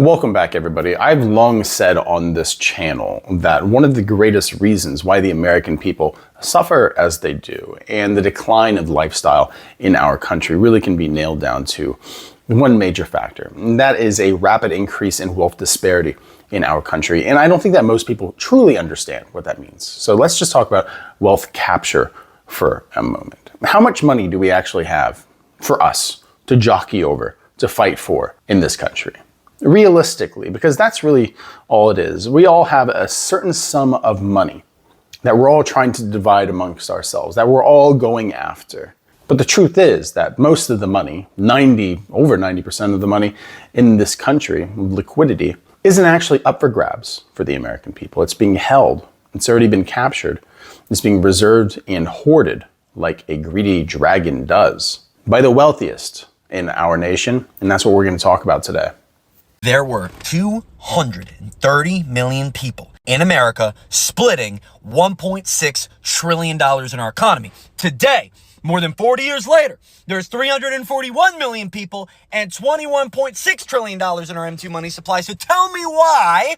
Welcome back, everybody. I've long said on this channel that one of the greatest reasons why the American people suffer as they do and the decline of lifestyle in our country really can be nailed down to one major factor, and that is a rapid increase in wealth disparity in our country. And I don't think that most people truly understand what that means. So let's just talk about wealth capture for a moment. How much money do we actually have for us to jockey over, to fight for in this country? Realistically, because that's really all it is. We all have a certain sum of money that we're all trying to divide amongst ourselves, that we're all going after. But the truth is that most of the money, over 90% of the money in this country, liquidity, isn't actually up for grabs for the American people. It's being held. It's already been captured. It's being reserved and hoarded like a greedy dragon does by the wealthiest in our nation. And that's what we're going to talk about today. There were 230 million people in America splitting $1.6 trillion in our economy. Today, more than 40 years later, there's 341 million people and $21.6 trillion in our M2 money supply. So tell me why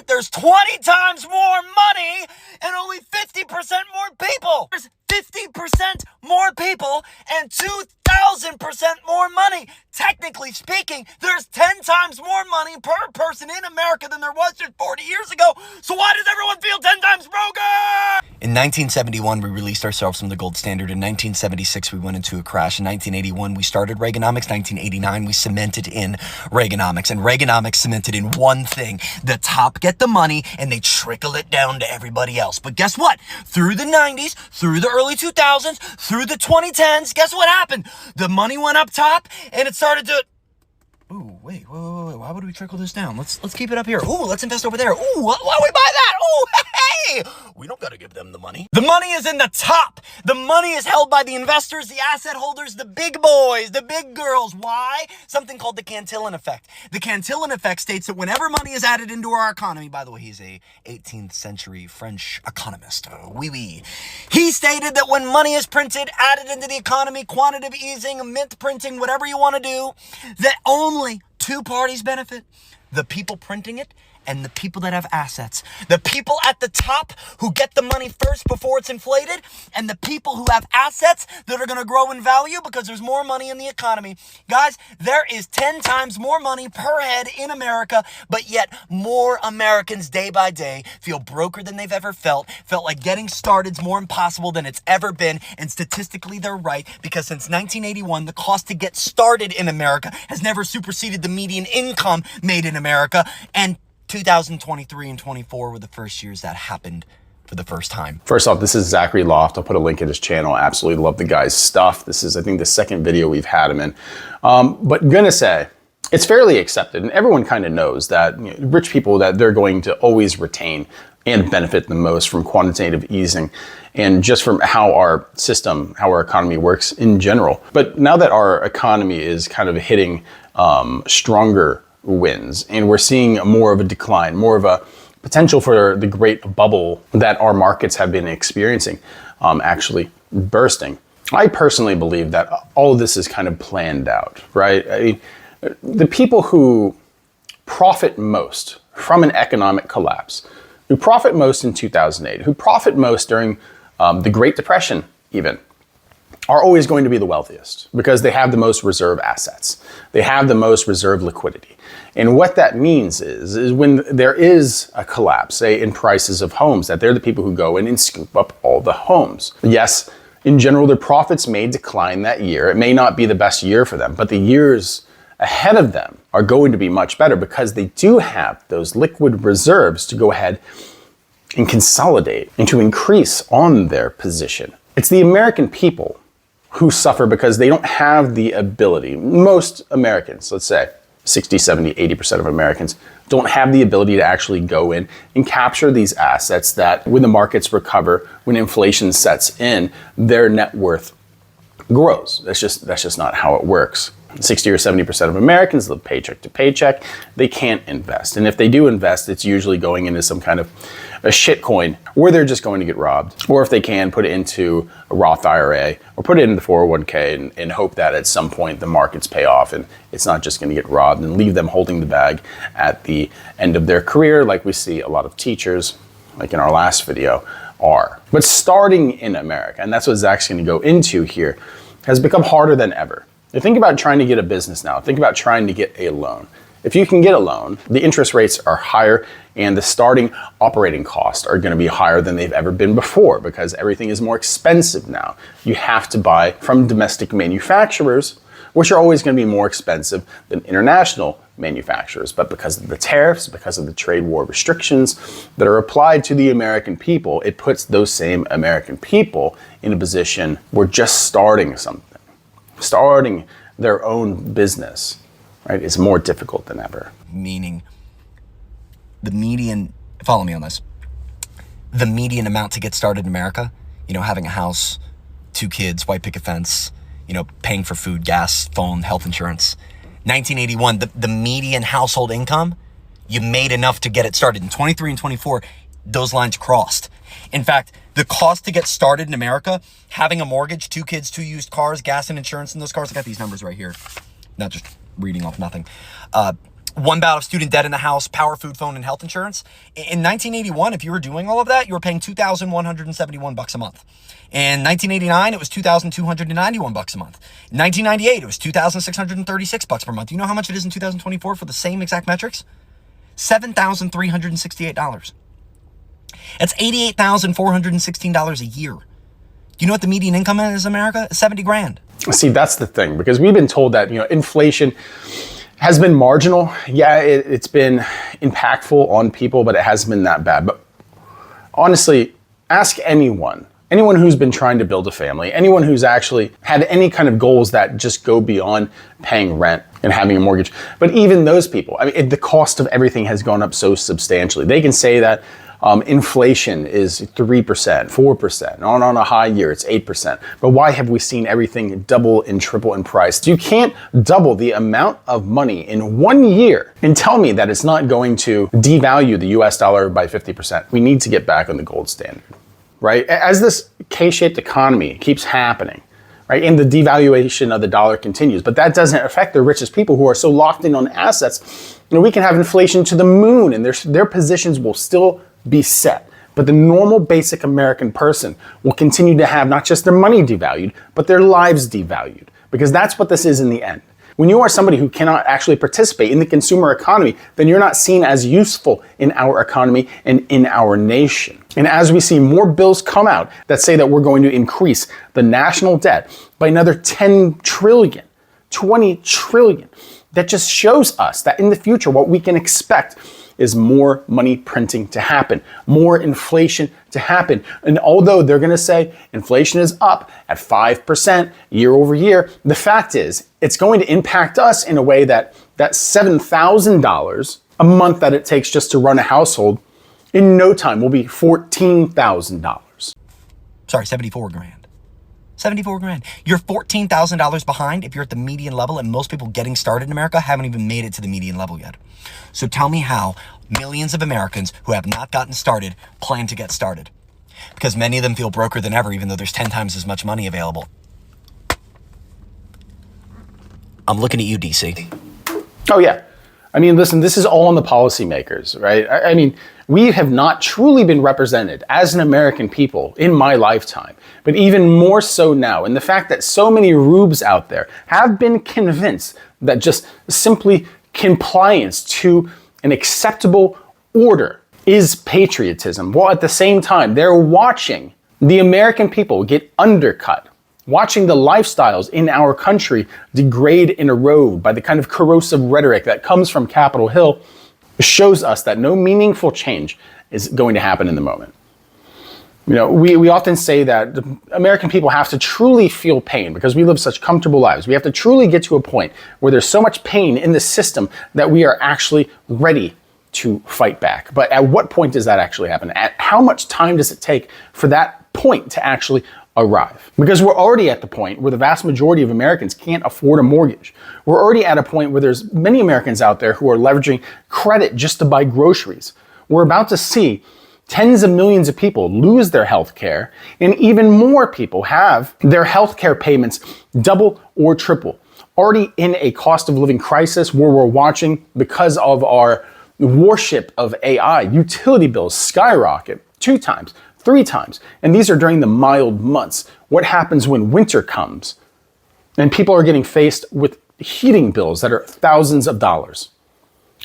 there's 20 times more money and only 50% more people. There's 50% more people and 2,000% more money. Technically speaking, there's 10 times more money per person in America than there was just 40 years ago. So why does everyone feel 10 times broken? In 1971, we released ourselves from the gold standard. In 1976, we went into a crash. In 1981, we started Reaganomics. 1989, we cemented in Reaganomics. And Reaganomics cemented in one thing. The top get the money, and they trickle it down to everybody else. But guess what? Through the 90s, through the early 2000s, through the 2010s, guess what happened? The money went up top, and it started to... Ooh, wait, why would we trickle this down? Let's keep it up here. Ooh, let's invest over there. Ooh, why do we buy that? Ooh, hey! We don't gotta give them the money. The money is in the top. The money is held by the investors, the asset holders, the big boys, the big girls. Why? Something called the Cantillon effect. The Cantillon effect states that whenever money is added into our economy, by the way, he's a 18th century French economist, he stated that when money is printed, added into the economy, quantitative easing, mint printing, whatever you want to do, that only two parties benefit: the people printing it and the people that have assets. The people at the top who get the money first before it's inflated, and the people who have assets that are going to grow in value because there's more money in the economy. Guys, there is 10 times more money per head in America, but yet more Americans day by day feel broker than they've ever felt like getting started's more impossible than it's ever been, and statistically they're right, because since 1981, the cost to get started in America has never superseded the median income made in America, and 2023 and 24 were the first years that happened for the first time. First off, this is Zachary Loft. I'll put a link in his channel. I absolutely love the guy's stuff. This is, I think, the second video we've had him in. But gonna say, it's fairly accepted, and everyone kind of knows that rich people, that they're going to always retain and benefit the most from quantitative easing and just from how our system, how our economy works in general. But now that our economy is kind of hitting stronger wins, and we're seeing more of a decline, more of a potential for the great bubble that our markets have been experiencing actually bursting. I personally believe that all of this is kind of planned out, right? I mean, the people who profit most from an economic collapse, who profit most in 2008, who profit most during the Great Depression even, are always going to be the wealthiest because they have the most reserve assets. They have the most reserve liquidity. And what that means is when there is a collapse, say in prices of homes, that they're the people who go in and scoop up all the homes. Yes, in general, their profits may decline that year. It may not be the best year for them, but the years ahead of them are going to be much better because they do have those liquid reserves to go ahead and consolidate and to increase on their position. It's the American people who suffer because they don't have the ability. Most Americans, let's say 60, 70, 80% of Americans, don't have the ability to actually go in and capture these assets that when the markets recover, when inflation sets in, their net worth grows. That's just not how it works. 60 or 70% of Americans live paycheck to paycheck. They can't invest. And if they do invest, it's usually going into some kind of a shit coin where they're just going to get robbed. Or if they can, put it into a Roth IRA or put it into the 401k and hope that at some point the markets pay off and it's not just going to get robbed and leave them holding the bag at the end of their career, like we see a lot of teachers, like in our last video, are. But starting in America, and that's what Zach's going to go into here, has become harder than ever. Now think about trying to get a business now. Think about trying to get a loan. If you can get a loan, the interest rates are higher and the starting operating costs are going to be higher than they've ever been before because everything is more expensive now. You have to buy from domestic manufacturers, which are always going to be more expensive than international manufacturers. But because of the tariffs, because of the trade war restrictions that are applied to the American people, it puts those same American people in a position where just starting something, starting their own business, right, is more difficult than ever. Meaning the median, follow me on this, the median amount to get started in America, having a house, 2 kids, white picket fence, paying for food, gas, phone, health insurance. 1981, the median household income, you made enough to get it started. In 23 and 24, those lines crossed. In fact, the cost to get started in America, having a mortgage, 2 kids, 2 used cars, gas and insurance in those cars, I got these numbers right here. Not just reading off nothing. 1 bout of student debt in the house, power, food, phone, and health insurance. In 1981, if you were doing all of that, you were paying $2,171 a month. In 1989, it was $2,291 a month. In 1998, it was $2,636 per month. You know how much it is in 2024 for the same exact metrics? $7,368. That's $88,416 a year. Do you know what the median income is in America? It's 70 grand. See, that's the thing, because we've been told that, inflation has been marginal. Yeah, it's been impactful on people, but it hasn't been that bad. But honestly, ask anyone who's been trying to build a family, anyone who's actually had any kind of goals that just go beyond paying rent and having a mortgage. But even those people, the cost of everything has gone up so substantially. They can say that inflation is 3%, 4%. On a high year, it's 8%. But why have we seen everything double and triple in price? You can't double the amount of money in 1 year and tell me that it's not going to devalue the US dollar by 50%. We need to get back on the gold standard, right? As this K-shaped economy keeps happening, right, and the devaluation of the dollar continues, but that doesn't affect the richest people who are so locked in on assets. We can have inflation to the moon and their positions will still be set. But the normal basic American person will continue to have not just their money devalued, but their lives devalued. Because that's what this is in the end. When you are somebody who cannot actually participate in the consumer economy, then you're not seen as useful in our economy and in our nation. And as we see more bills come out that say that we're going to increase the national debt by another 10 trillion, 20 trillion, that just shows us that in the future what we can expect is more money printing to happen, more inflation to happen. And although they're going to say inflation is up at 5% year over year, the fact is it's going to impact us in a way that $7,000 a month that it takes just to run a household in no time will be $14,000. Sorry, 74 grand. 74 grand. You're $14,000 behind if you're at the median level, and most people getting started in America haven't even made it to the median level yet. So tell me how millions of Americans who have not gotten started plan to get started. Because many of them feel broker than ever, even though there's 10 times as much money available. I'm looking at you, DC. Oh, yeah. Listen, this is all on the policymakers, right? We have not truly been represented as an American people in my lifetime, but even more so now. And the fact that so many rubes out there have been convinced that just simply compliance to an acceptable order is patriotism, while at the same time, they're watching the American people get undercut, watching the lifestyles in our country degrade and erode by the kind of corrosive rhetoric that comes from Capitol Hill, shows us that no meaningful change is going to happen in the moment. We often say that the American people have to truly feel pain because we live such comfortable lives. We have to truly get to a point where there's so much pain in the system that we are actually ready to fight back. But at what point does that actually happen? At how much time does it take for that point to actually arrive. Because we're already at the point where the vast majority of Americans can't afford a mortgage. We're already at a point where there's many Americans out there who are leveraging credit just to buy groceries. We're about to see tens of millions of people lose their health care, and even more people have their health care payments double or triple. Already in a cost of living crisis where we're watching, because of our worship of AI, utility bills skyrocket 2 times, 3 times. And these are during the mild months. What happens when winter comes and people are getting faced with heating bills that are thousands of dollars?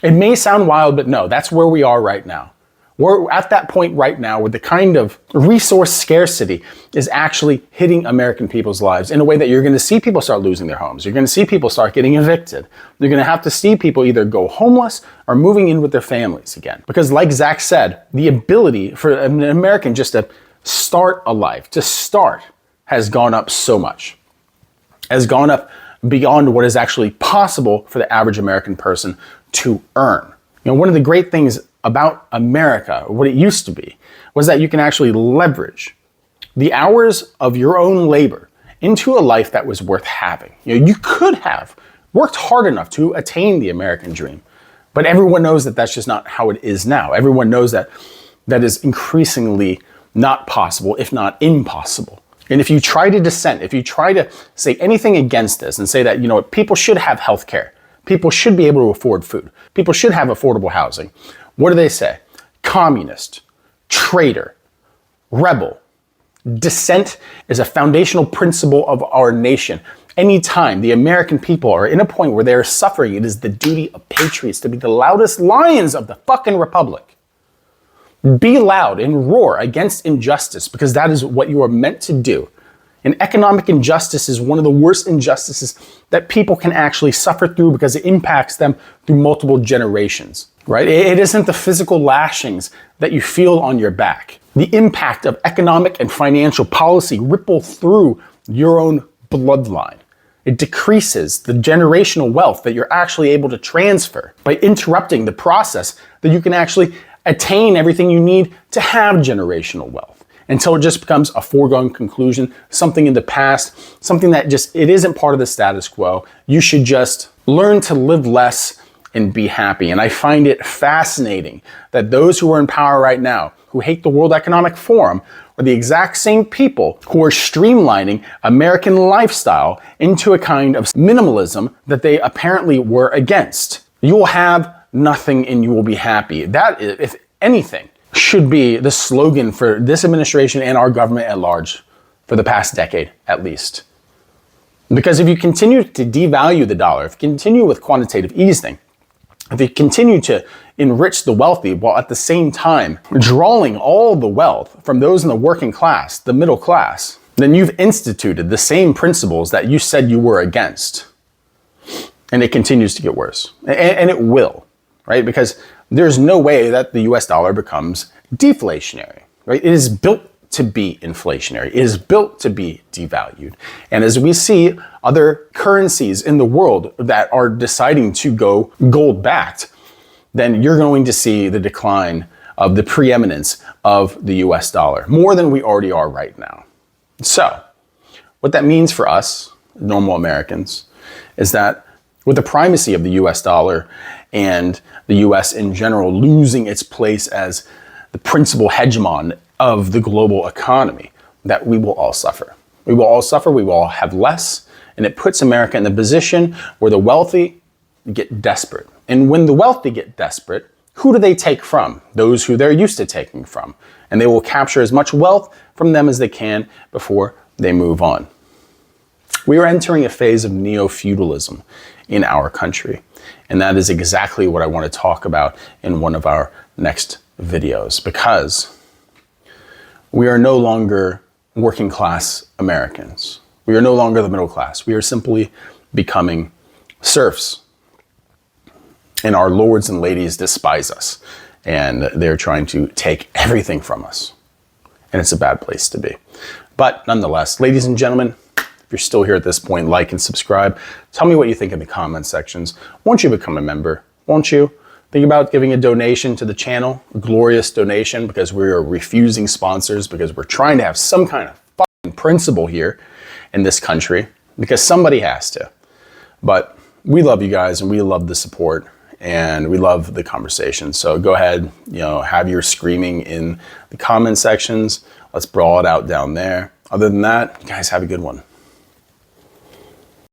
It may sound wild, but no, that's where we are right now. We're at that point right now where the kind of resource scarcity is actually hitting American people's lives in a way that you're going to see people start losing their homes. You're going to see people start getting evicted. You're going to have to see people either go homeless or moving in with their families again. Because like Zach said, the ability for an American just to start a life, to start, has gone up so much. Has gone up beyond what is actually possible for the average American person to earn. You know, one of the great things about America, what it used to be, was that you can actually leverage the hours of your own labor into a life that was worth having. You know, you could have worked hard enough to attain the American dream, but everyone knows that that's just not how it is now. Everyone knows that that is increasingly not possible, if not impossible. And if you try to dissent, if you try to say anything against this and say that, you know, people should have health care, people should be able to afford food, people should have affordable housing, what do they say? Communist, traitor, rebel. Dissent is a foundational principle of our nation. Anytime the American people are in a point where they are suffering, it is the duty of patriots to be the loudest lions of the fucking republic. Be loud and roar against injustice, because that is what you are meant to do. And economic injustice is one of the worst injustices that people can actually suffer through because it impacts them through multiple generations, right? It isn't the physical lashings that you feel on your back. The impact of economic and financial policy ripple through your own bloodline. It decreases the generational wealth that you're actually able to transfer by interrupting the process that you can actually attain everything you need to have generational wealth. Until it just becomes a foregone conclusion, something in the past, something that just, it isn't part of the status quo. You should just learn to live less and be happy. And I find it fascinating that those who are in power right now, who hate the World Economic Forum, are the exact same people who are streamlining American lifestyle into a kind of minimalism that they apparently were against. You will have nothing and you will be happy. That, if anything, should be the slogan for this administration and our government at large for the past decade, at least. Because if you continue to devalue the dollar, if you continue with quantitative easing, if you continue to enrich the wealthy while at the same time drawing all the wealth from those in the working class, the middle class, then you've instituted the same principles that you said you were against. And it continues to get worse. And it will, right? Because there's no way that the US dollar becomes deflationary, right? It is built to be inflationary. It is built to be devalued. And as we see other currencies in the world that are deciding to go gold backed, then you're going to see the decline of the preeminence of the US dollar more than we already are right now. So what that means for us, normal Americans, is that with the primacy of the US dollar and the US in general losing its place as the principal hegemon of the global economy, that we will all suffer. We will all suffer, we will all have less, and it puts America in the position where the wealthy get desperate. And when the wealthy get desperate, who do they take from? Those who they're used to taking from. And they will capture as much wealth from them as they can before they move on. We are entering a phase of neofeudalism in our country. And that is exactly what I want to talk about in one of our next videos, because we are no longer working class Americans. We are no longer the middle class. We are simply becoming serfs. And our lords and ladies despise us. And they're trying to take everything from us. And it's a bad place to be. But nonetheless, ladies and gentlemen, if you're still here at this point, like and subscribe. Tell me what you think in the comment sections. Won't you become a member? Won't you? Think about giving a donation to the channel, a glorious donation, because we are refusing sponsors, because we're trying to have some kind of fucking principle here in this country, because somebody has to. But we love you guys and we love the support and we love the conversation. So go ahead, have your screaming in the comment sections. Let's brawl it out down there. Other than that, you guys have a good one.